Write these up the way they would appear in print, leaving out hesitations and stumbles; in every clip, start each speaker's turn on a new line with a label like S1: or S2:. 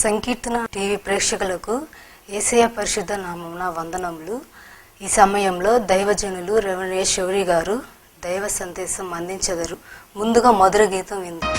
S1: సంకీర్తన TV ప్రేక్షకులకు యేసయ్య పరిశుద్ధ నామమున వందనములు. ఈ సమయంలో దైవజనులు రెవరెండ్ శౌరి గారు దైవ సందేశం అందించెదరు. ముందుగా మధుర గీతం విందాం.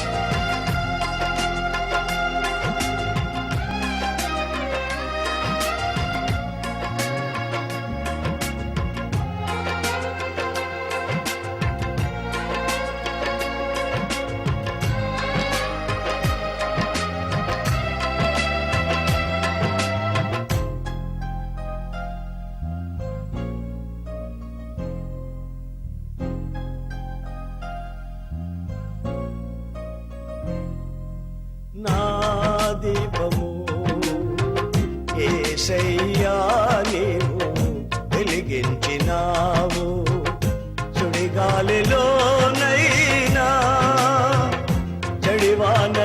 S2: నా దీపము యేసయ్యా నీవు వెలిగించినావు, సుడిగాలిలోనైనా జడివానలోనైనా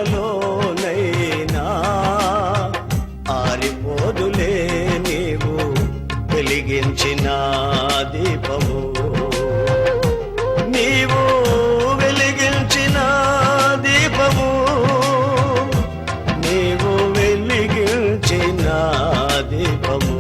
S2: ఆరిపోదులే నీవు వెలిగించిన దీపము. నీవు వెలిగించిన దీపము, నీవు వెలిగించిన దీపము.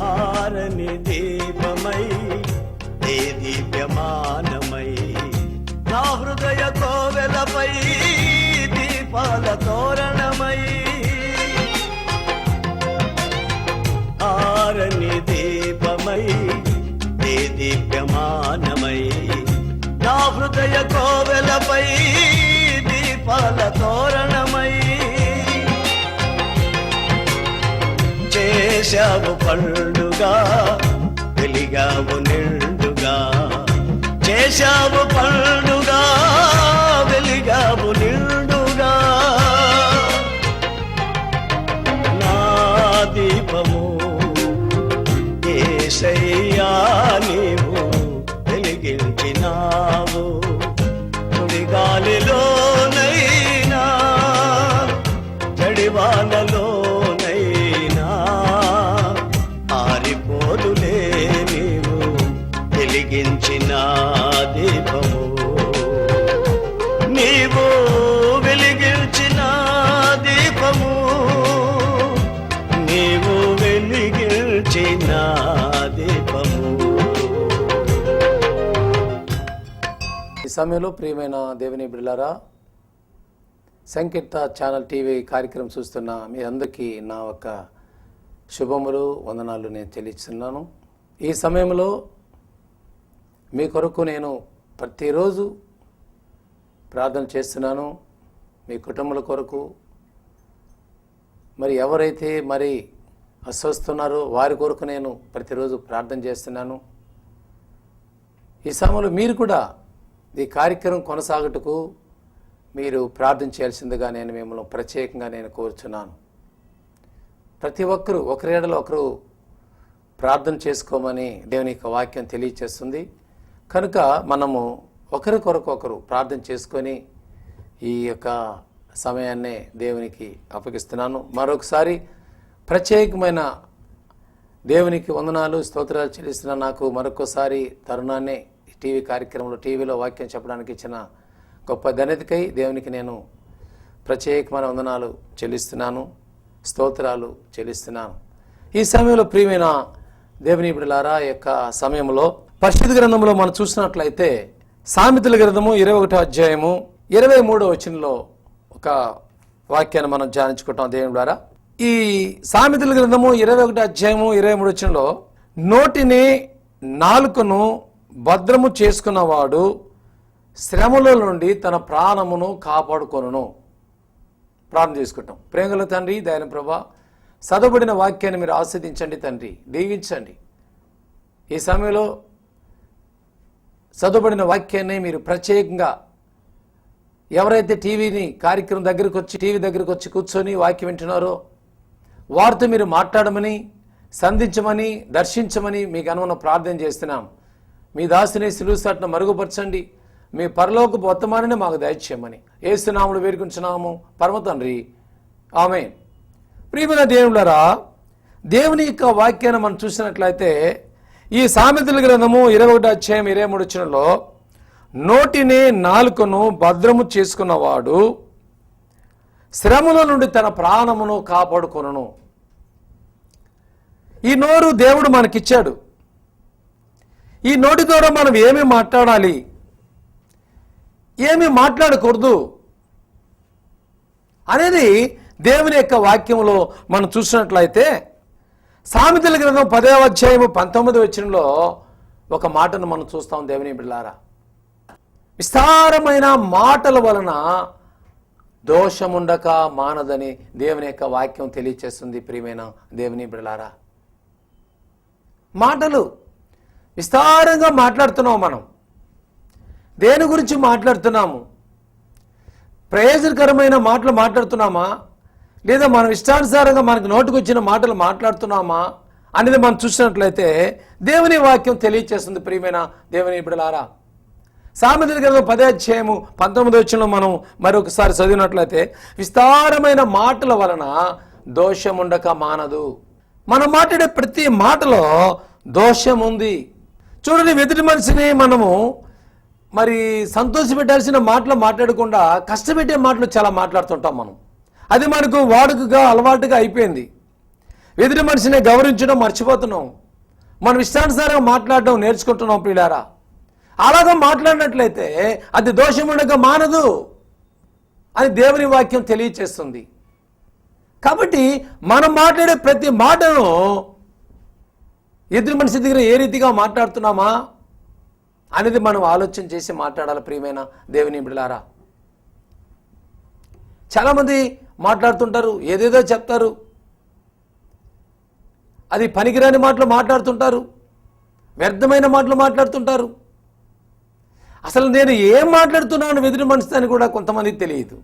S2: ఆరని దీపమై దే దివ్యమానమై నా హృదయ కోవెలపై దీపాల తోరణమై. ఆరని దీపమై దే దివ్యమానమై నా హృదయ కోవెలపై దీపాల తోరణమై. చేశావు పండుగా వెలిగావు నిండుగా, చేశావు పండుగా వెలిగావు నిండుగా. నా దీపము యేసయ్యా నీవు వెలిగించినావు, సుడిగాలిలోనైనా జడివానలోనైనా ఆరిపోదులే నీవు వెలిగించిన దీపము. నీవు వెలిగించిన దీపము, నీవు వెలిగించిన దీపము.
S3: ఈ సమయంలో ప్రియమైన దేవుని బిడ్డలారా, సంకీర్త ఛానల్ టీవీ కార్యక్రమం చూస్తున్న మీ అందరికీ నా ఒక శుభములు వందనాలు నేను తెలియజేస్తున్నాను. ఈ సమయంలో మీ కొరకు నేను ప్రతిరోజు ప్రార్థన చేస్తున్నాను. మీ కుటుంబాల కొరకు, మరి ఎవరైతే మరి అస్వస్తున్నారో వారి కొరకు నేను ప్రతిరోజు ప్రార్థన చేస్తున్నాను. ఈ సమయంలో మీరు కూడా ఈ కార్యక్రమం కొనసాగుటకు మీరు ప్రార్థన చేయాల్సిందిగా నేను మిమ్మల్ని ప్రత్యేకంగా నేను కోరుచున్నాను. ప్రతి ఒక్కరూ ఒకరి ఎడల ఒకరు ప్రార్థన చేసుకోమని దేవుని యొక్క వాక్యం తెలియచేస్తుంది. కనుక మనము ఒకరి కొరకు ఒకరు ప్రార్థన చేసుకొని ఈ యొక్క సమయాన్నే దేవునికి అప్పగిస్తున్నాను. మరొకసారి ప్రత్యేకమైన దేవునికి వందనాలు స్తోత్రాలు చెల్లిస్తున్నాను. నాకు మరొకసారి తరుణాన్ని టీవీ కార్యక్రమంలో టీవీలో వాక్యం చెప్పడానికి ఇచ్చిన గొప్ప ధన్యతకై దేవునికి నేను ప్రత్యేకమైన వందనాలు చెల్లిస్తున్నాను, స్తోత్రాలు చెల్లిస్తున్నాను. ఈ సమయంలో ప్రియమైన దేవుని బిడ్డలారా, యొక్క సమయంలో పరిశుద్ధ గ్రంథంలో మనం చూసినట్లయితే సామెతల గ్రంథము 21వ అధ్యాయము 23వ వచనంలో ఒక వాక్యాన్ని మనం ధ్యానించుకుంటాం దేవుని ద్వారా. ఈ సామెతల గ్రంథము 21వ అధ్యాయము 23వ వచనంలో, నోటిని నాలుకను భద్రము చేసుకున్నవాడు శ్రమల నుండి తన ప్రాణమును కాపాడుకొనును. ప్రార్థన చేసుకుంటాం. ప్రేమగల తండ్రి, దయన ప్రభా, చదవబడిన వాక్యాన్ని మీరు ఆస్వాదించండి తండ్రి, దీవించండి. ఈ సమయంలో చదువుబడిన వాక్యాన్ని మీరు ప్రత్యేకంగా ఎవరైతే కార్యక్రమం దగ్గరికి వచ్చి టీవీ దగ్గరికి వచ్చి కూర్చొని వాక్యం వింటున్నారో వారితో మీరు మాట్లాడమని, సంధించమని, దర్శించమని మీకు అనుమతి ప్రార్థన చేస్తున్నాం. మీ దాసుని సిలువ చాటున మరుగుపరచండి, మీ పరలోకపు వర్తమానాన్ని మాకు దయచేయమని యేసు నామములో వేడుకుంటున్నాము పరమ తండ్రి, ఆమేన్. ప్రియమైన దేవులారా, దేవుని యొక్క వాక్యాన్ని మనం చూసినట్లయితే ఈ సామెతల గ్రంథము 21 అధ్యాయం 23 వచనంలో, నోటిని నాలుకను భద్రము చేసుకున్నవాడు శ్రమల నుండి తన ప్రాణమును కాపాడుకొనును. ఈ నోరు దేవుడు మనకిచ్చాడు. ఈ నోటి ద్వారా మనం ఏమి మాట్లాడాలి, ఏమి మాట్లాడకూడదు అనేది దేవుని యొక్క వాక్యంలో మనం చూసినట్లయితే సామెతల గ్రంథం 10వ అధ్యాయము 19వ వచనంలో ఒక మాటను మనం చూస్తాం. దేవుని బిడ్డలారా, విస్తారమైన మాటల వలన దోషముండక మానదని దేవుని యొక్క వాక్యం తెలియచేస్తుంది. ప్రియమైన దేవుని బిడ్డలారా, మాటలు విస్తారంగా మాట్లాడుతున్నాం. మనం దేని గురించి మాట్లాడుతున్నాము? ప్రయోజనకరమైన మాటలు మాట్లాడుతున్నామా, లేదా మనం ఇష్టానుసారంగా మనకు నోటికి వచ్చిన మాటలు మాట్లాడుతున్నామా అనేది మనం చూసినట్లయితే దేవుని వాక్యం తెలియచేస్తుంది. ప్రియమైన దేవుని బిడ్డలారా, సామెతల గ్రంథం 10వ అధ్యాయము 19వ వచనంలో మనం మరొకసారి చదివినట్లయితే, విస్తారమైన మాటల వలన దోషముండక మానదు. మనం మాట్లాడే ప్రతి మాటలో దోషం ఉంది. చూడండి, ఎదుటి మనిషిని మనము సంతోషపెట్టాల్సిన మాటలు మాట్లాడకుండా కష్టపెట్టే మాటలు చాలా మాట్లాడుతుంటాం. మనం అది మనకు వాడుకగా అలవాటుగా అయిపోయింది. ఎదుటి మనిషిని గౌరవించడం మర్చిపోతున్నాం. మనం ఇష్టానుసారంగా మాట్లాడడం నేర్చుకుంటున్నాం. పిల్లారా, అలాగా మాట్లాడినట్లయితే అది దోషముండక మానదు అని దేవుని వాక్యం తెలియచేస్తుంది. కాబట్టి మనం మాట్లాడే ప్రతి మాటను ఎదుటి మనిషి దగ్గర ఏ రీతిగా మాట్లాడుతున్నామా అనేది మనం ఆలోచన చేసి మాట్లాడాలి. ప్రియమైన దేవుని బిడ్డలారా, చాలామంది మాట్లాడుతుంటారు, ఏదేదో చెప్తారు, అది పనికిరాని మాటలు మాట్లాడుతుంటారు, వ్యర్థమైన మాటలు మాట్లాడుతుంటారు. అసలు నేను ఏం మాట్లాడుతున్నాను ఎదుటి మనిషి అని కూడా కొంతమందికి తెలియదు.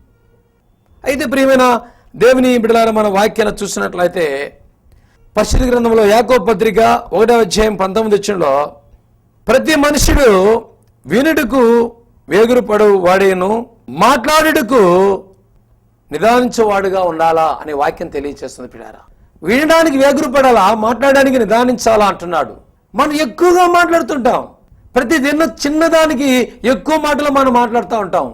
S3: అయితే ప్రియమైన దేవుని బిడ్డలారా, మన వాక్యాన్ని చూసినట్లయితే పరిశుద్ధ గ్రంథంలో యాకోబు పత్రిక 1వ అధ్యాయం 19వ వచనంలో, ప్రతి మనుషుడు వినుటకు వేగురుపడు వాడేను, మాట్లాడుటకు నిదానించేవాడుగా ఉండాలా అనే వాక్యం తెలియచేస్తుంది. పిల్లారా, వినడానికి వేగురుపడాలా, మాట్లాడడానికి నిదానించాలా అంటున్నాడు. మనం ఎక్కువగా మాట్లాడుతుంటాం. ప్రతి చిన్నదానికి ఎక్కువ మాటలు మనం మాట్లాడుతూ ఉంటాం.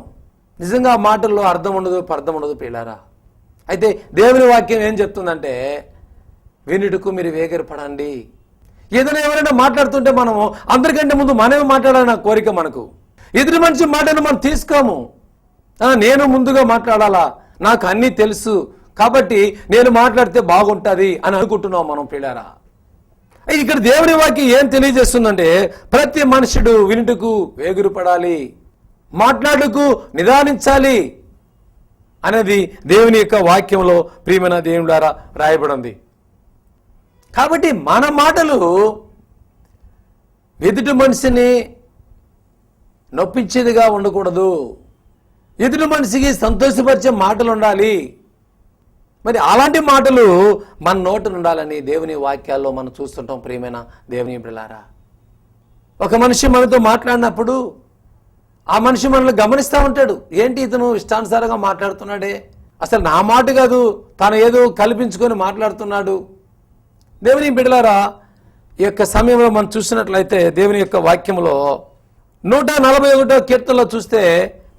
S3: నిజంగా ఆ మాటల్లో అర్థం ఉండదు, పర్థం ఉండదు. పిల్లారా, అయితే దేవుని వాక్యం ఏం చెప్తుందంటే, వినుటకు మీరు వేగిరపడండి. ఏదైనా ఎవరైనా మాట్లాడుతుంటే మనము అందరికంటే ముందు మనమే మాట్లాడాలన్న కోరిక మనకు. ఎదుటి మనిషి మాటను మనం తీసుకోము. నేను ముందుగా మాట్లాడాలా, నాకు అన్నీ తెలుసు కాబట్టి నేను మాట్లాడితే బాగుంటుంది అని అనుకుంటున్నాం మనం. పిల్లారా, ఇక్కడ దేవుని వాక్యం ఏం తెలియజేస్తుందంటే, ప్రతి మనుషుడు వినుటకు వేగిరపడాలి, మాట్లాడుకు నిదానించాలి అనేది దేవుని యొక్క వాక్యంలో ప్రియమైన దేవుడారా రాయబడింది. కాబట్టి మన మాటలు ఎదుటి మనిషిని నొప్పించేదిగా ఉండకూడదు. ఎదుటి మనిషికి సంతోషపరిచే మాటలు ఉండాలి. మరి అలాంటి మాటలు మన నోట ఉండాలని దేవుని వాక్యాల్లో మనం చూస్తుంటాం. ప్రియమైన దేవుని బిడ్డలారా, ఒక మనిషి మనతో మాట్లాడినప్పుడు ఆ మనిషి మనల్ని గమనిస్తూ ఉంటాడు. ఏంటి ఇతను ఇష్టానుసారంగా మాట్లాడుతున్నాడే, అసలు నా మాట కాదు, తను ఏదో కల్పించుకొని మాట్లాడుతున్నాడు. దేవుని బిడ్డలారా, ఈ యొక్క సమయంలో మనం చూసినట్లయితే దేవుని యొక్క వాక్యంలో 141వ కీర్తనలో చూస్తే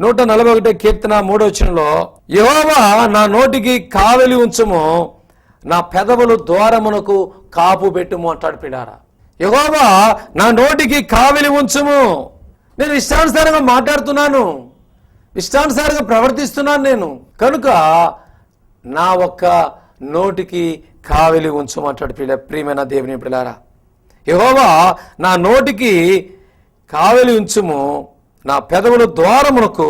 S3: 141వ కీర్తన 3వ వచనంలో, యెహోవా నా నోటికి కావలి ఉంచుము, నా పెదవులు ద్వారమునకు కాపు పెట్టుము అంటాడు. పిల్లారా, యెహోవా నా నోటికి కావలి ఉంచుము. నేను ఇష్టానుసారంగా మాట్లాడుతున్నాను, ఇష్టానుసారంగా ప్రవర్తిస్తున్నాను నేను, కనుక నా ఒక్క నోటికి కావలి ఉంచమంటాడు. ప్రియమైన దేవుని పిల్లారా, యెహోవా నా నోటికి కావలి ఉంచుము, నా పెదవుల ద్వారమునకు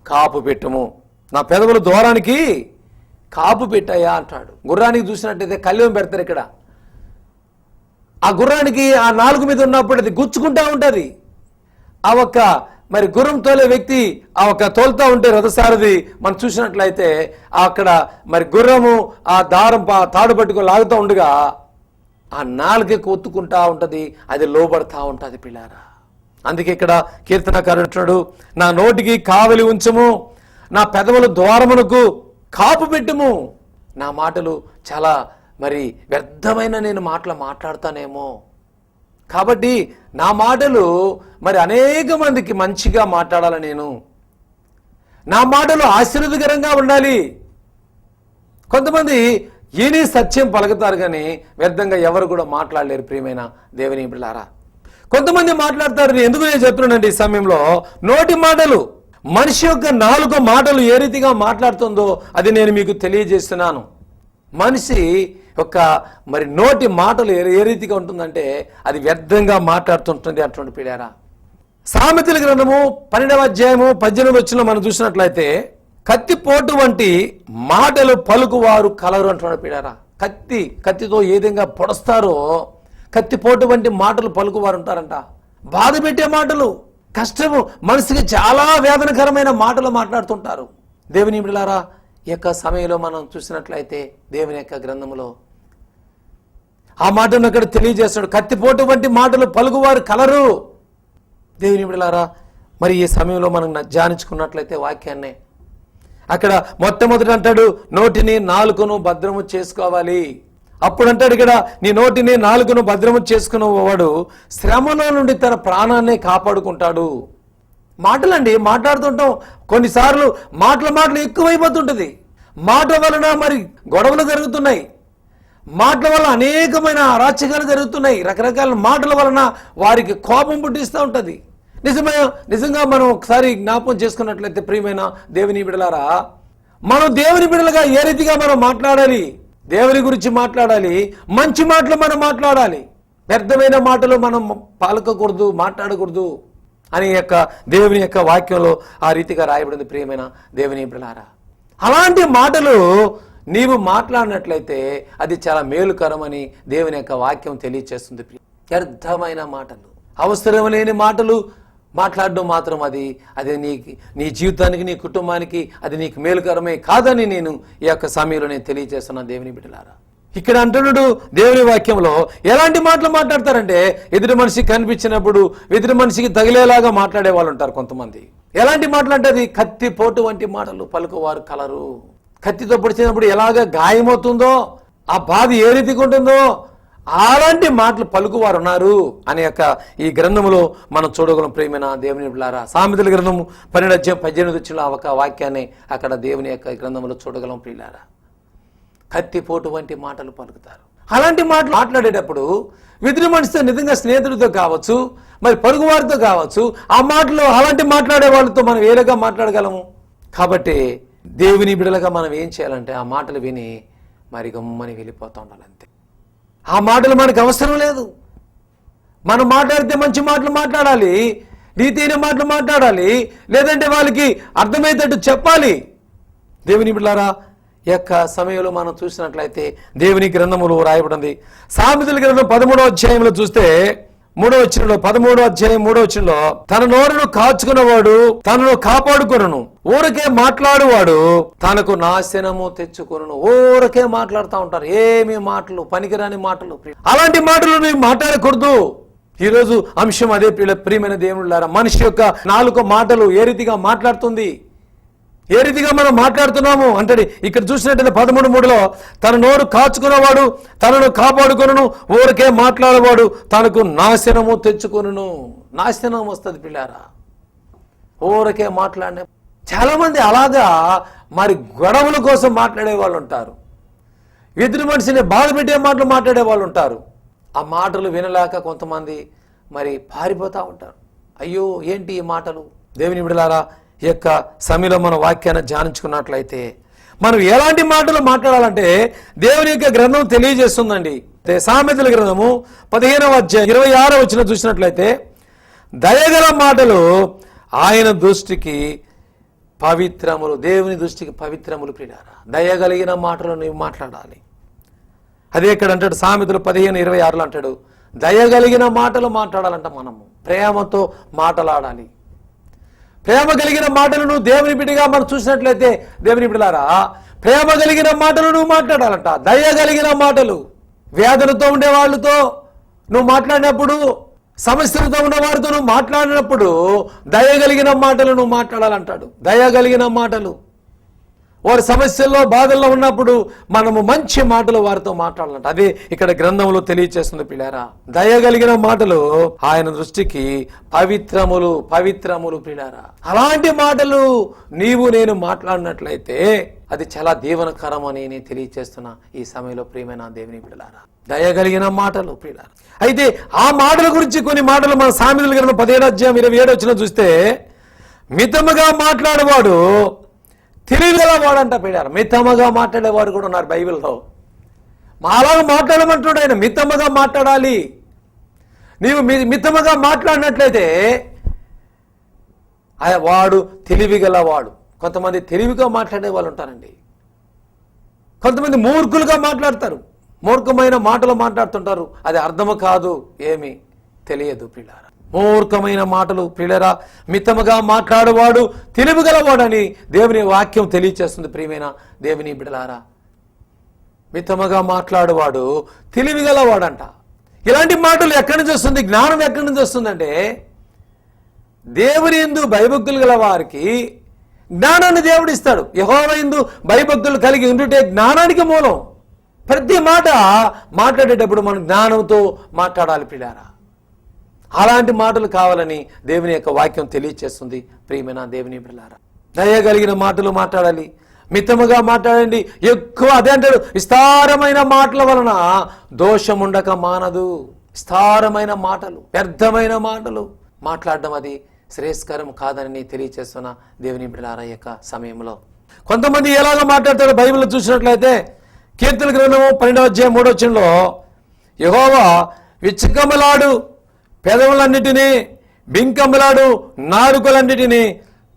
S3: కాపు పెట్టుము. నా పెదవుల ద్వారానికి కాపు పెట్టాయా అంటాడు. గుర్రానికి చూసినట్టయితే కళ్ళెం పెడతారు. ఇక్కడ ఆ గుర్రానికి ఆ నాలుగు మీద ఉన్నప్పుడు అది గుచ్చుకుంటా ఉంటుంది. ఆ ఒక్క మరి గుర్రం తోలే వ్యక్తి ఆ ఒక్క తోలుతా ఉంటే రథసారథి మనం చూసినట్లయితే అక్కడ మరి గుర్రము ఆ దారం తాడు పట్టుకొని లాగుతూ ఉండగా ఆ నాలుకకి ఒత్తుకుంటా ఉంటది, అది లోబడతా ఉంటది పిల్లారా. అందుకే ఇక్కడ కీర్తనకారుడు అంటున్నాడు, నా నోటికి కావలి ఉంచము, నా పెదవుల ద్వారమునకు కాపు పెట్టుము. నా మాటలు చాలా మరి వ్యర్థమైన నేను మాట్లాడతానేమో, కాబట్టి నా మాటలు మరి అనేక మందికి మంచిగా మాట్లాడాలి, నా మాటలు ఆశీర్వాదకరంగా ఉండాలి. కొంతమంది ఈని సత్యం పలుకుతారు కానీ వ్యర్థంగా ఎవరు కూడా మాట్లాడలేరు. ప్రియమైన దేవుని బిడ్డలారా, కొంతమంది మాట్లాడతారు. ఎందుకు నేను చెప్తున్నానండి ఈ సమయంలో, నోటి మాటలు, మనిషి యొక్క నాలుగు మాటలు ఏ రీతిగా మాట్లాడుతుందో అది నేను మీకు తెలియజేస్తున్నాను. మనిషి యొక్క మరి నోటి మాటలు ఏ రీతిగా ఉంటుందంటే అది వ్యర్థంగా మాట్లాడుతుంటుంది అటువంటి పిల్లారా. సామెతల గ్రంథము 12వ అధ్యాయము 18వ వచనంలో మనం చూసినట్లయితే, కత్తిపోటు వంటి మాటలు పలుకువారు కలరు అంటున్నాడు పిల్లారా. కత్తితో ఏ విధంగా పొడుస్తారో కత్తిపోటు వంటి మాటలు పలుకువారు ఉంటారంట. బాధ పెట్టే మాటలు, కష్టము, మనసుకి చాలా వేదనకరమైన మాటలు మాట్లాడుతుంటారు. దేవుని బిడ్డలారా, ఈ యొక్క సమయంలో మనం చూసినట్లయితే దేవుని యొక్క గ్రంథములో ఆ మాటను అక్కడ తెలియజేస్తాడు. కత్తిపోటు వంటి మాటలు పలుకువారు కలరు. దేవుని బిడ్డలారా, మరి ఈ సమయంలో మనం ధ్యానించుకున్నట్లయితే వాక్యాన్నే అక్కడ మొట్టమొదటి అంటాడు, నోటిని నాలుకను భద్రము చేసుకోవాలి. అప్పుడు అంటాడు ఇక్కడ, నీ నోటిని నాలుకను భద్రము చేసుకున్నవాడు శ్రమలో నుండి తన ప్రాణాన్ని కాపాడుకుంటాడు. మాటలండి మాట్లాడుతుంటాం, కొన్నిసార్లు మాటలు ఎక్కువైపోతుంటుంది. మాట వలన మరి గొడవలు జరుగుతున్నాయి, మాటల వల్ల అనేకమైన అరాచకాలు జరుగుతున్నాయి. రకరకాల మాటల వలన వారికి కోపం పుట్టిస్తూ ఉంటుంది. నిజంగా మనం ఒకసారి జ్ఞాపకం చేసుకున్నట్లయితే ప్రియమైన దేవుని బిడ్డలారా, మనం దేవుని బిడ్డలుగా ఏ రీతిగా మనం మాట్లాడాలి, దేవుని గురించి మాట్లాడాలి, మంచి మాటలు మనం మాట్లాడాలి, వ్యర్థమైన మాటలు మనం పలకకూడదు, మాట్లాడకూడదు అని యొక్క దేవుని యొక్క వాక్యంలో ఆ రీతిగా రాయబడింది. ప్రియమైన దేవుని బిడ్డలారా, అలాంటి మాటలు నీవు మాట్లాడినట్లయితే అది చాలా మేలుకరమని దేవుని యొక్క వాక్యం తెలియచేస్తుంది. వ్యర్థమైన మాటలు, అవసరం లేని మాటలు మాట్లాడడం మాత్రం అది నీ జీవితానికి, నీ కుటుంబానికి అది నీకు మేలుకరమే కాదని నేను ఈ యొక్క సమయంలో నేను తెలియజేస్తున్నాను. దేవుని బిడ్డలారా, ఇక్కడ అంటున్నాడు దేవుని వాక్యంలో ఎలాంటి మాటలు మాట్లాడతారంటే, ఎదుటి మనిషికి కనిపించినప్పుడు ఎదుటి మనిషికి తగిలేలాగా మాట్లాడే వాళ్ళు ఉంటారు కొంతమంది. ఎలాంటి మాటలు అది కత్తిపోటు వంటి మాటలు పలుకువారు కలరు. కత్తితో పొడిచినప్పుడు ఎలాగ గాయమవుతుందో, ఆ బాధ ఏ రీతిగా ఉంటుందో అలాంటి మాటలు పలుకువారు ఉన్నారు అనే యొక్క ఈ గ్రంథములో మనం చూడగలం. ప్రియమైన దేవుని బిడ్డలారా, సామెతల గ్రంథము 12వ అధ్యాయం 18వ వచనంలో ఒక వాక్యాన్ని అక్కడ దేవుని యొక్క గ్రంథంలో చూడగలం. ప్రియులారా, కత్తిపోటు వంటి మాటలు పలుకుతారు. అలాంటి మాటలు మాట్లాడేటప్పుడు ఎదుటి మనిషితో నిజంగా స్నేహితుడితో కావచ్చు, మరి పొరుగు వారితో కావచ్చు, ఆ మాటలు అలాంటి మాట్లాడే వాళ్ళతో మనం వేరేగా మాట్లాడగలము. కాబట్టి దేవుని బిడ్డలుగా మనం ఏం చేయాలంటే ఆ మాటలు విని మరి గమ్మని వెళ్ళిపోతూ ఉండాలి, అంతే. ఆ మాటలు మనకు అవసరం లేదు. మనం మాట్లాడితే మంచి మాటలు మాట్లాడాలి, నీతైన మాటలు మాట్లాడాలి, లేదంటే వాళ్ళకి అర్థమయ్యేటట్టు చెప్పాలి. దేవుని బిడ్డలారా, ఈ యొక్క సమయంలో మనం చూసినట్లయితే దేవుని గ్రంథములో రాయబడింది. సామెతల గ్రంథం 13వ అధ్యాయంలో చూస్తే 3వ వచనంలో, 13వ అధ్యాయం 3వ వచనంలో, తన నోరును కాచుకున్నవాడు తనను కాపాడుకొనును, ఊరకే మాట్లాడువాడు తనకు నాశనము తెచ్చుకొనును. ఊరకే మాట్లాడుతూ ఉంటారు, ఏమి మాటలు, పనికిరాని మాటలు. అలాంటి మాటలు నువ్వు మాట్లాడకూడదు. ఈరోజు అంశం అదే. ప్రియమైన దేవుళ్ళారా, మనిషి యొక్క నాలుగు మాటలు ఏ రీతిగా మాట్లాడుతుంది, ఏ రీతిగా మనం మాట్లాడుతున్నాము అంటే ఇక్కడ చూసినట్టు 13:3లో తన నోరు కాచుకున్నవాడు తనను కాపాడుకొనును, ఊరికే మాట్లాడేవాడు తనకు నాశనము తెచ్చుకొనును. నాశనం వస్తుంది పిల్లారా, ఊరికే మాట్లాడే. చాలా మంది అలాగా మరి గొడవల కోసం మాట్లాడే వాళ్ళు ఉంటారు, ఎదురు మనిషిని బాధ పెట్టే మాటలు మాట్లాడే వాళ్ళు ఉంటారు. ఆ మాటలు వినలేక కొంతమంది మరి పారిపోతూ ఉంటారు. అయ్యో ఏంటి ఈ మాటలు. దేవుని బిడ్డలారా, ఈ యొక్క సమయంలో మన వాక్యాన్ని ధ్యానించుకున్నట్లయితే మనం ఎలాంటి మాటలు మాట్లాడాలంటే దేవుని యొక్క గ్రంథం తెలియజేస్తుందండి. సామెతల గ్రంథము 15వ అధ్యాయం 26వ వచనం చూసినట్లయితే, దయగల మాటలు ఆయన దృష్టికి పవిత్రములు, దేవుని దృష్టికి పవిత్రములు. ప్రియులారా, దయగలిగిన మాటలు నీవు మాట్లాడాలి. అదే ఇక్కడ అంటాడు సామెతలు 15:26లో అంటాడు, దయగలిగిన మాటలు మాట్లాడాలంట మనము. ప్రేమతో మాటలాడాలి. ప్రేమ కలిగిన మాటలను దేవుని బిడ్డగా మనం చూసినట్లయితే, దేవుని బిడ్డలారా, ప్రేమ కలిగిన మాటలు నువ్వు మాట్లాడాలంట. దయ కలిగిన మాటలు. వ్యాధులతో ఉండే వాళ్ళతో నువ్వు మాట్లాడినప్పుడు, సమస్యలతో ఉన్న వారితో నువ్వు మాట్లాడినప్పుడు దయ కలిగిన మాటలు నువ్వు మాట్లాడాలంటాడు. దయ కలిగిన మాటలు. వారి సమస్యల్లో బాధల్లో ఉన్నప్పుడు మనము మంచి మాటలు వారితో మాట్లాడాలంట. అదే ఇక్కడ గ్రంథంలో తెలియచేస్తుంది పిల్లారా. దయ కలిగిన మాటలు ఆయన దృష్టికి పవిత్రములు పవిత్రములు పిల్లారా. అలాంటి మాటలు నీవు నేను మాట్లాడినట్లయితే అది చాలా దీవనకరం అని నేను తెలియచేస్తున్నా ఈ సమయంలో. ప్రియమైన దేవుని పిల్లారా, దయ కలిగిన మాటలు పిల్లారా. అయితే ఆ మాటల గురించి కొన్ని మాటలు మన సామెతల గ్రంథం 17:27 చూస్తే, మితముగా మాట్లాడేవాడు తెలివిగలవాడంట పిల్లారా. మితముగా మాట్లాడేవారు కూడా ఉన్నారు బైబిల్లో. అలాగా మాట్లాడమంటున్నాడు ఆయన. మితముగా మాట్లాడాలి. నీవు మితముగా మాట్లాడినట్లయితే వాడు తెలివిగలవాడు. కొంతమంది తెలివిగా మాట్లాడే వాళ్ళు ఉంటారండి. కొంతమంది మూర్ఖులుగా మాట్లాడతారు. మూర్ఖమైన మాటలు మాట్లాడుతుంటారు. అది అర్థము కాదు, ఏమి తెలియదు పిల్లారా. మూర్ఖమైన మాటలు పిల్లరా. మితముగా మాట్లాడేవాడు తెలివిగలవాడని దేవుని వాక్యం తెలియచేస్తుంది. ప్రియమైన దేవుని బిడ్డలారా, మితముగా మాట్లాడేవాడు తెలివిగలవాడంట. ఇలాంటి మాటలు ఎక్కడి నుంచి వస్తుంది? జ్ఞానం ఎక్కడి నుంచి వస్తుందంటే, దేవుని యందు భయభక్తులు గల వారికి జ్ఞానాన్ని దేవుడిస్తాడు. యెహోవా యందు భయభక్తులు కలిగి ఉండుటే జ్ఞానానికి మూలం. ప్రతి మాట మాట్లాడేటప్పుడు మనం జ్ఞానంతో మాట్లాడాలి పిల్లారా. అలాంటి మాటలు కావాలని దేవుని యొక్క వాక్యం తెలియచేస్తుంది. ప్రియమైన దేవుని బిడ్డలారా, దయ కలిగిన మాటలు మాట్లాడాలి. మితముగా మాట్లాడండి. ఎక్కువ అదే అంటాడు, విస్తారమైన మాటల వలన దోషం ఉండక మానదు. విస్తారమైన మాటలు, వ్యర్థమైన మాటలు మాట్లాడడం అది శ్రేయస్కరం కాదని తెలియచేస్తున్న దేవుని బిడ్డలారా యొక్క సమయంలో. కొంతమంది ఎలాగ మాట్లాడతారో బైబిల్లో చూసినట్లయితే, కీర్తన గ్రంథము 12:3 యెహోవా విచ్చకములాడు పెదవులన్నిటినీ, బింకములాడు నాలుకలన్నిటినీ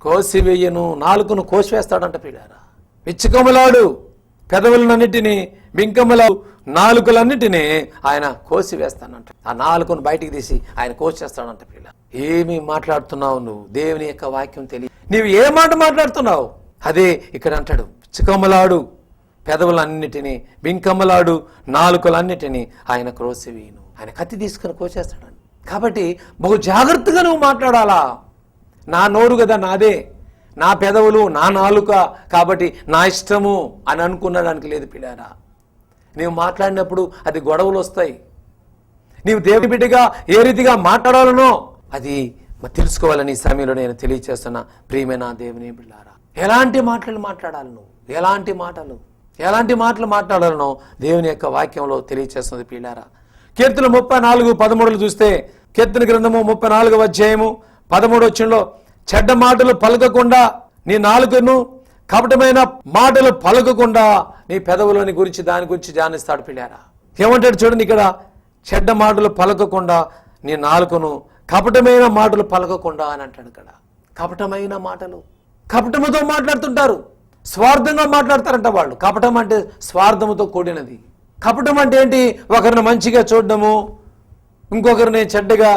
S3: కోసివేయను. నాలుకను కోసివేస్తాడంట పిల్లారా. విచ్చకములాడు పెదవులన్నిటినీ, బింకములాడు నాలుకలన్నిటినీ ఆయన కోసివేస్తానంట. ఆ నాలుకను బయటికి తీసి ఆయన కోసేస్తాడంట పిల్ల. ఏమి మాట్లాడుతున్నావు నువ్వు? దేవుని యొక్క వాక్యం తెలియ, నీవు ఏ మాట మాట్లాడుతున్నావు? అదే ఇక్కడ అంటాడు, విచ్చకములాడు పెదవులన్నిటినీ, బింకములాడు నాలుకలన్నిటినీ ఆయన కోసివేయను. ఆయన కత్తి తీసుకుని కోసేస్తాడంట. కాబట్టి బహు జాగ్రత్తగా నువ్వు మాట్లాడాలా. నా నోరు కదా నాదే, నా పెదవులు, నా నాలుక, కాబట్టి నా ఇష్టము అని అనుకునడానికి లేదు పిల్లారా. నీవు మాట్లాడినప్పుడు అది గొడవలు వస్తాయి. నీవు దేవుని బిడ్డగా ఏ రీతిగా మాట్లాడాలనో అది తెలుసుకోవాలని ఈ సమయంలో నేను తెలియచేస్తున్నా. ప్రియమైన దేవుని బిడ్డలారా, ఎలాంటి మాటలు మాట్లాడాలి నువ్వు? ఎలాంటి మాటలు మాట్లాడాలనో దేవుని యొక్క వాక్యంలో తెలియచేస్తుంది పిల్లారా. కీర్తన 34:13 చూస్తే, కీర్తన గ్రంథము 34:13 చెడ్డ మాటలు పలకకుండా నీ నాలుకను, కపటమైన మాటలు పలకకుండా నీ పెదవులని గురించి దాని గురించి ధ్యానిస్తాడు పిల్లారా. ఏమంటాడు చూడండి ఇక్కడ, చెడ్డ మాటలు పలకకుండా నీ నాలుకను, కపటమైన మాటలు పలకకుండా అని అంటాడు ఇక్కడ. కపటమైన మాటలు, కపటముతో మాట్లాడుతుంటారు, స్వార్థంగా మాట్లాడతారంట వాళ్ళు. కపటం అంటే స్వార్థముతో కూడినది. కపటం అంటే ఏంటి? ఒకరిని మంచిగా చూడడము, ఇంకొకరిని చెడ్డగా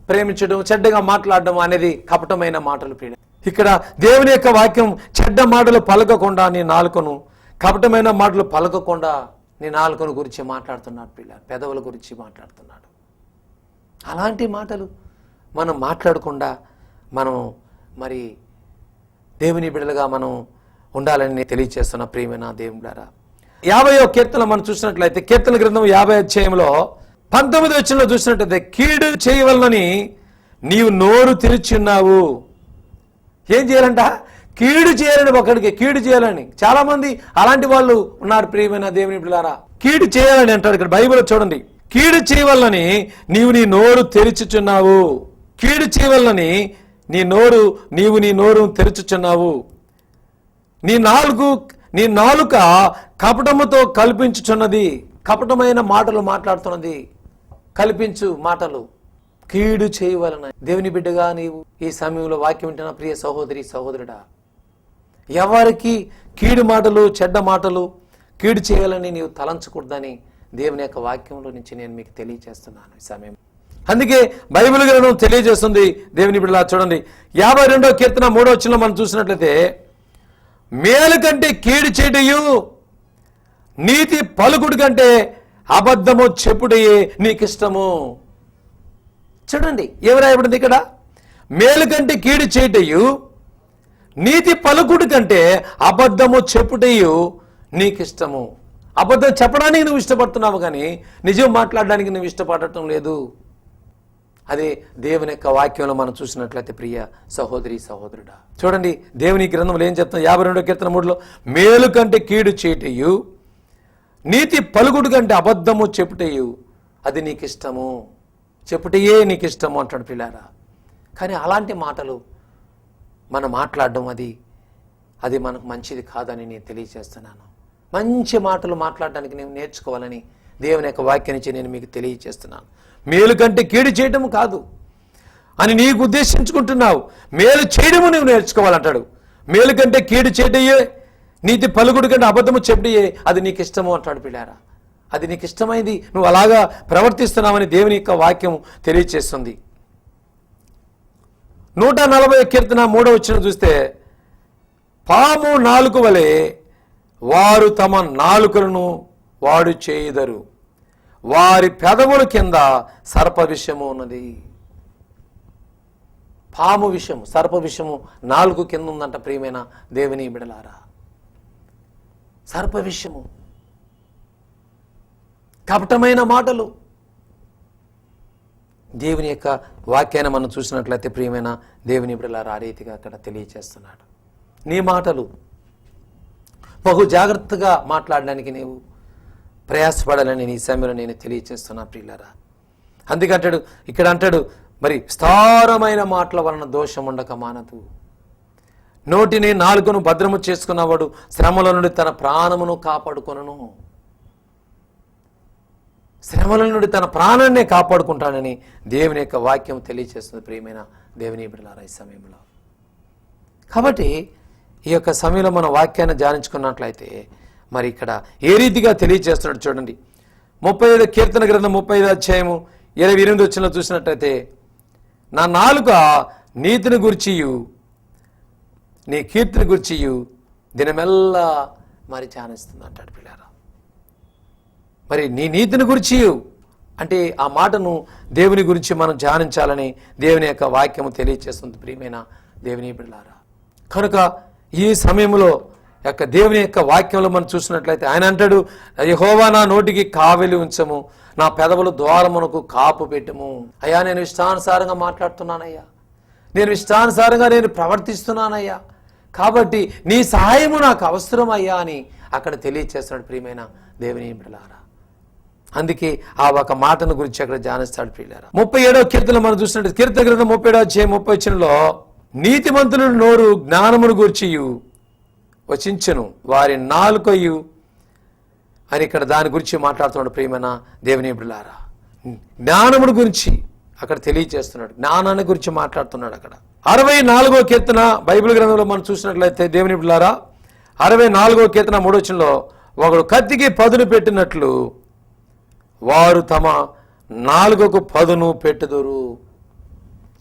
S3: ప్రేమించడం, చెడ్డగా మాట్లాడడం అనేది కపటమైన మాటలు పిల్ల. ఇక్కడ దేవుని యొక్క వాక్యం చెడ్డ మాటలు పలకకుండా నీ నాలుకను, కపటమైన మాటలు పలకకుండా నీ నాలుకను గురించి మాట్లాడుతున్నాడు పిల్ల. పెదవుల గురించి మాట్లాడుతున్నాడు. అలాంటి మాటలు మనం మాట్లాడకుండా మనం మరి దేవుని బిడ్డలుగా మనం ఉండాలని తెలియచేస్తున్న ప్రియమైన దేవుడారా. 50వ కీర్తన మనం చూసినట్లయితే, కీర్తన గ్రంథం 50 చూసినట్లయితే, కీడు చేయవలనని నీవు నోరు తెరిచున్నావు. ఏం చేయాలంట? కీడు చేయాలని, ఒకడికి కీడు చేయాలని. చాలా మంది అలాంటి వాళ్ళు ఉన్నారు ప్రియమైన దేవుని బిడ్డలారా. కీడు చేయాలని అంటారు ఇక్కడ బైబిల్ చూడండి. కీడు చేయవలనని నీవు నీ నోరు తెరిచుచున్నావు. కీడు చేయవలనని నీవు నీ నోరు తెరుచుచున్నావు. నీ నాలుక కపటముతో కల్పించుచున్నది. కపటమైన మాటలు మాట్లాడుతున్నది, కల్పించు మాటలు. కీడు చేయవలన దేవుని బిడ్డగా నీవు ఈ సమయంలో వాక్యం వింటున్న ప్రియ సహోదరి సహోదరుడా, ఎవరికి కీడు మాటలు, చెడ్డ మాటలు, కీడు చేయాలని నీవు తలంచకూడదని దేవుని యొక్క వాక్యంలో నుంచి నేను మీకు తెలియజేస్తున్నాను. ఈ సమయం అందుకే బైబిల్ గ్రంథం తెలియజేస్తుంది. దేవుని బిడ్డలా చూడండి, 52వ కీర్తన 3వ వచనంలో మనం చూసినట్లయితే, మేలు కంటే కీడు చేయుటయు నీతి పలుకుడు కంటే అబద్ధము చెప్పుటయే నీకిష్టము. చూడండి ఏమి రాయబడింది ఇక్కడ, మేలు కంటే కీడు చేయుటయు నీతి పలుకుడు కంటే అబద్ధము చెప్పుటయు నీకిష్టము. అబద్ధం చెప్పడానికి నువ్వు ఇష్టపడుతున్నావు కానీ నిజం మాట్లాడడానికి నువ్వు ఇష్టపడటం లేదు. అదే దేవుని యొక్క వాక్యంలో మనం చూసినట్లయితే ప్రియ సహోదరి సహోదరుడా, చూడండి దేవుని గ్రంథంలో ఏం చెప్తాం, 52వ కీర్తన 3లో, మేలు కంటే కీడు చేయుటయు నీతి పలుకుడు కంటే అబద్ధము చెప్పుటయు అది నీకిష్టము, చెప్పుటయే నీకిష్టము అంటాడు పిల్లారా. కానీ అలాంటి మాటలు మనం మాట్లాడడం అది మనకు మంచిది కాదని నేను తెలియజేస్తున్నాను. మంచి మాటలు మాట్లాడడానికి నేను నేర్చుకోవాలని దేవుని యొక్క వాక్యం నుంచి నేను మీకు తెలియజేస్తున్నాను. మేలు కంటే కీడు చేయడం కాదు అని నీకు ఉద్దేశించుకుంటున్నావు, మేలు చేయడము నువ్వు నేర్చుకోవాలంటాడు. మేలు కంటే కీడు చేయటయే నీతి పలుకుడు కంటే అబద్ధము చెప్పడయే అది నీకు ఇష్టము అంటాడు పిల్లారా. అది నీకు ఇష్టమైంది, నువ్వు అలాగా ప్రవర్తిస్తున్నావని దేవుని యొక్క వాక్యం తెలియజేస్తుంది. 140వ కీర్తన 3వ వచనం చూస్తే, పాము నాలుక వలె వారు తమ నాలుకలను వాడు చేయుదరు, వారి పెదవుల కింద సర్ప విషము ఉన్నది. పాము విషము, సర్ప విషము నాలుగు కింద ఉందంట ప్రియమైన దేవుని బిడలారా. సర్ప విషము, కపటమైన మాటలు. దేవుని యొక్క వాక్యాన్ని మనం చూసినట్లయితే ప్రియమైన దేవుని బిడలారా ఆ రీతిగా అక్కడ తెలియజేస్తున్నాడు. నీ మాటలు బహు జాగ్రత్తగా మాట్లాడడానికి నీవు ప్రయాసపడాలని నీ సమయంలో నేను తెలియజేస్తున్నా ప్రియులారా. అందుకంటాడు ఇక్కడ అంటాడు, మరి విస్తారమైన మాటల వలన దోషం ఉండక మానదు. నోటిని నాలుకను భద్రము చేసుకున్నవాడు శ్రమల నుండి తన ప్రాణమును కాపాడుకొనును. శ్రమల నుండి తన ప్రాణాన్నే కాపాడుకుంటానని దేవుని యొక్క వాక్యం తెలియజేస్తుంది ప్రియమైన దేవుని బిడ్డలారా ఈ సమయంలో. కాబట్టి ఈ యొక్క సమయంలో మన వాక్యాన్ని ధ్యానించుకున్నట్లయితే మరి ఇక్కడ ఏ రీతిగా తెలియజేస్తున్నాడు చూడండి. 37 కీర్తన గ్రంథం 35 అధ్యాయము 28 వచనంలో చూసినట్లయితే, నా నాలుక నీతిని గుర్చియు నీ కీర్తిని గుర్చియు దినమెల్లా మరి ధ్యానిస్తుంది అంటాడు పిల్లారా. మరి నీ నీతిని గురించి అంటే ఆ మాటను దేవుని గురించి మనం ధ్యానించాలని దేవుని యొక్క వాక్యము తెలియజేస్తుంది ప్రియమైన దేవుని బిడ్డలారా. కనుక ఈ సమయంలో యొక్క దేవుని యొక్క వాక్యంలో మనం చూసినట్లయితే ఆయన అంటాడు, యెహోవా నా నోటికి కావలి ఉంచము, నా పెదవుల ద్వారమునకు కాపు పెట్టము. అయ్యా నేను ఇష్టానుసారంగా మాట్లాడుతున్నానయ్యా, నేను ఇష్టానుసారంగా నేను ప్రవర్తిస్తున్నానయ్యా, కాబట్టి నీ సహాయము నాకు అవసరం అయ్యా అని అక్కడ తెలియజేస్తున్నాడు ప్రియమైన దేవుని బిడ్డలారా. అందుకే ఆ ఒక మాటను గురించి అక్కడ ధ్యానిస్తాడు ప్రియులారా. 37వ కీర్తన మనం చూసినట్టు కీర్తన గ్రంథం 37వ అధ్యాయం 30వ వచనంలో, నీతిమంతుల నోరు జ్ఞానమును గూర్చియు వచించెను, వారి నాలుకయు అని ఇక్కడ దాని గురించి మాట్లాడుతున్నాడు ప్రియమైన దేవుని బిడ్డలారా. జ్ఞానమును గురించి అక్కడ తెలియజేస్తున్నాడు, జ్ఞానాన్ని గురించి మాట్లాడుతున్నాడు అక్కడ. 64వ కీర్తన బైబిల్ గ్రంథంలో మనం చూసినట్లయితే దేవుని బిడ్డలారా 64వ కీర్తన 3వ వచనంలో, ఒకడు కత్తికి పదును పెట్టినట్లు వారు తమ నాలుకకు పదును పెట్టుదురు.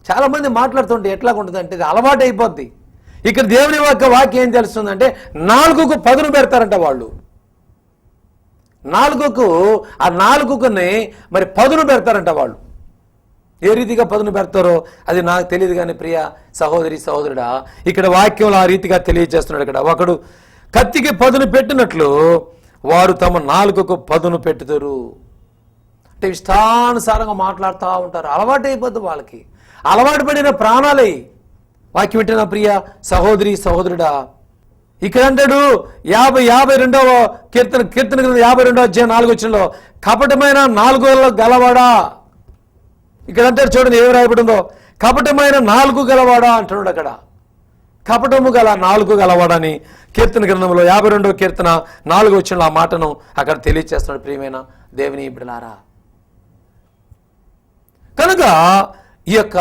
S3: చాలా మంది మాట్లాడుతుంటే ఎట్లా ఉంటుంది అంటే ఇది అలవాటు అయిపోద్ది. ఇక్కడ దేవుని యొక్క వాక్యం ఏం తెలుస్తుందంటే నాలుకకు పదును పెడతారంట వాళ్ళు. ఆ నాలుకని మరి పదును పెడతారంట వాళ్ళు. ఏ రీతిగా పదును పెడతారో అది నాకు తెలియదు కానీ ప్రియ సహోదరి సహోదరుడా ఇక్కడ వాక్యంలో ఆ రీతిగా తెలియజేస్తున్నాడు. ఇక్కడ ఒకడు కత్తికి పదును పెట్టినట్లు వారు తమ నాలుకకు పదును పెట్టుతారు. అంటే ఇష్టానుసారంగా మాట్లాడుతూ ఉంటారు, అలవాటు అయిపోద్ది వాళ్ళకి, అలవాటు పడిన ప్రాణాలే. వాక్యం వింటున్న ప్రియ సహోదరి సహోదరుడా ఇక్కడ అంటాడు 52వ కీర్తన 52వ అధ్యాయం 4వ వచనంలో, కపటమైన నాలుగు గలవాడా. ఇక్కడ అంటారు చూడండి ఏమి రాయబడిందో, కపటమైన నాలుగు గలవాడా అంటున్నాడు అక్కడ. కపటము గల నాలుగు గలవాడని కీర్తన గ్రంథంలో 52వ కీర్తన 4వ వచనంలో ఆ మాటను అక్కడ తెలియజేస్తున్నాడు ప్రియమైన దేవుని బిడ్డలారా. కనుక ఈ యొక్క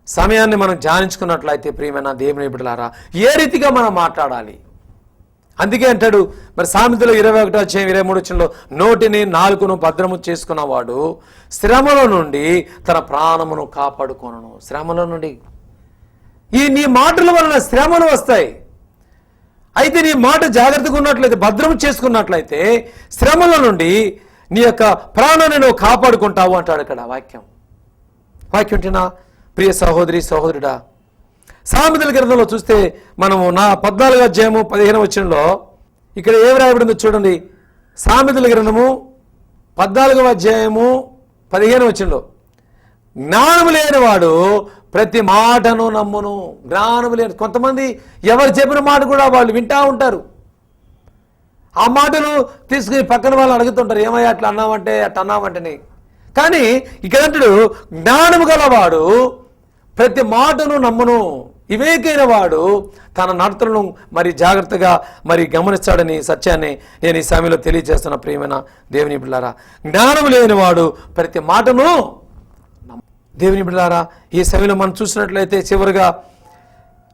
S3: సమయాన్ని మనం ధ్యానించుకున్నట్లయితే ప్రియమైన దేవుని బిడ్డలారా ఏ రీతిగా మనం మాట్లాడాలి, అందుకే అంటాడు మరి సామెతలు 21:23 నోటిని నాలుకను భద్రము చేసుకున్నవాడు శ్రమల నుండి తన ప్రాణమును కాపాడుకొనును. శ్రమల నుండి నీ మాటల వలన శ్రమలు వస్తాయి. అయితే నీ మాట జాగ్రత్తగా ఉన్నట్లయితే, భద్రం చేసుకున్నట్లయితే శ్రమల నుండి నీ యొక్క ప్రాణాన్ని నువ్వు కాపాడుకుంటావు అంటాడు ఇక్కడ వాక్యం. వాక్యం ఉంటేనా ప్రియ సహోదరి సహోదరుడా, సామెతల గ్రంథంలో చూస్తే మనము 14:15 ఇక్కడ ఏం రాయబడిందో చూడండి. సామెతల గ్రంథము 14:15 జ్ఞానము లేనివాడు ప్రతి మాటను నమ్మును. జ్ఞానము లేని కొంతమంది ఎవరు చెప్పిన మాట కూడా వాళ్ళు వింటా ఉంటారు. ఆ మాటలు తీసుకుని పక్కన వాళ్ళు అడుగుతుంటారు, ఏమయ్యా అట్లా అన్నామంటే అట్లా అన్నామంటేనే. కానీ ఇక్కడ అంటాడు జ్ఞానము గలవాడు ప్రతి మాటను నమ్మును. వివేకైన వాడు తన నడతలను మరి జాగ్రత్తగా మరి గమనిస్తాడని సత్యాన్ని నేను ఈ సమయంలో తెలియజేస్తున్న ప్రియమైన దేవుని బిడ్డలారా. జ్ఞానము లేనివాడు ప్రతి మాటను దేవుని బిడ్డలారా, ఈ సమయంలో మనం చూసినట్లయితే చివరిగా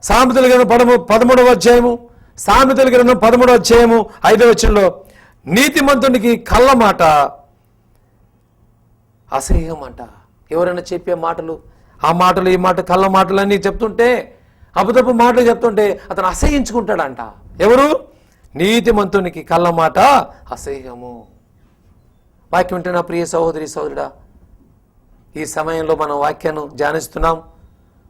S3: సామెతల గ్రంథం 13వ సామెతల గ్రంథం 13:5 నీతిమంతునికి కళ్ళ మాట అసహ్యం అంట. ఎవరైనా చెప్పే మాటలు, ఆ మాటలు ఈ మాట కళ్ళ మాటలు అన్నీ చెప్తుంటే, అబద్ధపు మాటలు చెప్తుంటే అతను అసహ్యించుకుంటాడంట. ఎవరు? నీతిమంతునికి కళ్ళ మాట అసహ్యము. వాక్యం వింటే నా ప్రియ సహోదరి సహోదరుడా, ఈ సమయంలో మనం వాక్యాన్ని ధ్యానిస్తున్నాం,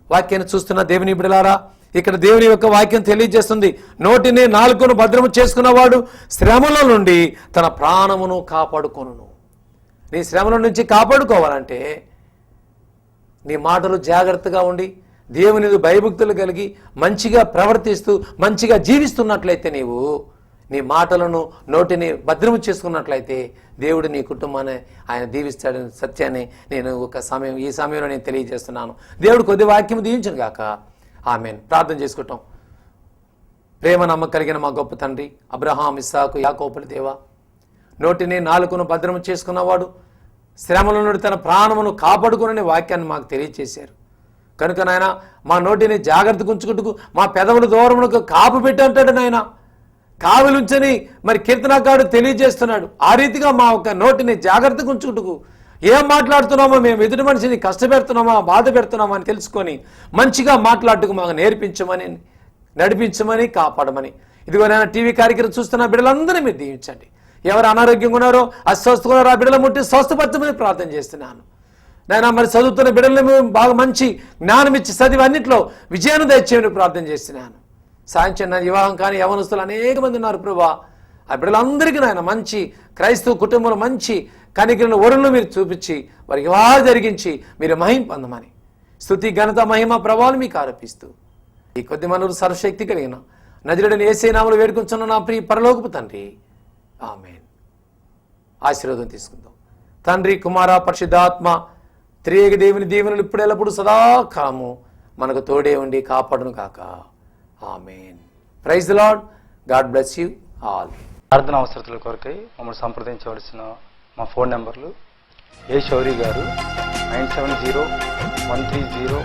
S3: వాక్యాన్ని చూస్తున్న దేవుని బిడ్డలారా, ఇక్కడ దేవుని యొక్క వాక్యం తెలియజేస్తుంది. నోటిని నాలుకను భద్రము చేసుకున్నవాడు శ్రమల నుండి తన ప్రాణమును కాపాడుకొనును. నీ శ్రమల నుంచి కాపాడుకోవాలంటే నీ మాటలు జాగ్రత్తగా ఉండి దేవుని భయభక్తులు కలిగి మంచిగా ప్రవర్తిస్తూ మంచిగా జీవిస్తున్నట్లయితే నీవు నీ మాటలను నోటిని భద్రము చేసుకున్నట్లయితే దేవుడు నీ కుటుంబాన్ని ఆయన దీవిస్తాడని సత్యాన్ని నేను ఈ సమయంలో నేను తెలియజేస్తున్నాను. దేవుడు కొద్ది వాక్యం దీవించను గాక. ఆమేన్. ప్రార్థన చేసుకుంటాం. ప్రేమ నమ్మకం కలిగిన మా గొప్ప తండ్రి, అబ్రహాం, ఇస్సాకు, యాకోబుల దేవా, నోటిని నాలుకను భద్రము చేసుకున్నవాడు శ్రమల నుండి తన ప్రాణమును కాపాడుకునే వాక్యాన్ని మాకు తెలియజేశారు కనుక నాయన మా నోటిని జాగ్రత్తగా ఉంచుకుంటూ మా పెదవుల దూరమునకు కాపు పెట్టి అంటాడు నాయన. కావిలుంచని మరి కీర్తనకారుడు తెలియజేస్తున్నాడు. ఆ రీతిగా మా యొక్క నోటిని జాగ్రత్తగా ఉంచుకుంటూ ఏం మాట్లాడుతున్నామో, మేము ఎదుటి మనిషిని కష్టపెడుతున్నామా బాధ పెడుతున్నామా అని తెలుసుకొని మంచిగా మాట్లాడుటకు మాకు నేర్పించమని, నడిపించమని, కాపాడమని. ఇదిగో నేను టీవీ కార్యక్రమం చూస్తున్న బిడ్డలందరినీ మీరు దీవించండి. ఎవరు అనారోగ్యంగా ఉన్నారో, అస్వస్థగా ఉన్నారో ఆ బిడ్డల ముట్టి స్వస్థపరచమని ప్రార్థన చేస్తున్నాను నాయన. మరి చదువుతున్న బిడ్డలను బాగా మంచి జ్ఞానం ఇచ్చి చదివి అన్నింటిలో విజయాన్ని దయచేయమని ప్రార్థన చేస్తున్నాను. సాయంత్రం నా వివాహం కానీ యవనస్తులు అనేక మంది ఉన్నారు ప్రభా. ఆ బిడ్డలందరికీ నాయన మంచి క్రైస్తవ కుటుంబంలో మంచి కనికలను వరులను మీరు చూపించి వారికి వివాహ జరిగించి మీరు మహిమ పొందమని, స్తుతి ఘనత మహిమ ప్రభావాలు మీకు ఆరోపిస్తూ ఈ కొద్ది మనలు సర్వశక్తి కలిగిన నజరుడైన యేసయ్య నామములో వేడుకొంచున్న నా ప్రియ పరలోకపు తండ్రి, ఆమేన్. ఆశీర్వాదం తీసుకుందాం. తండ్రి, కుమార, పరిశుద్ధాత్మ త్రియేక దేవుని దీవెనలు ఇప్పుడెల్లప్పుడు సదాకాలము మనకు తోడే ఉండి కాపాడును కాక. Amen. Praise the lord. God bless you all.
S4: ప్రార్థన అవసరతల కొరకై మమ్మల్ని సంప్రదించవలసిన మా ఫోన్ నెంబర్లు ఏ శౌరి గారు 9701304946,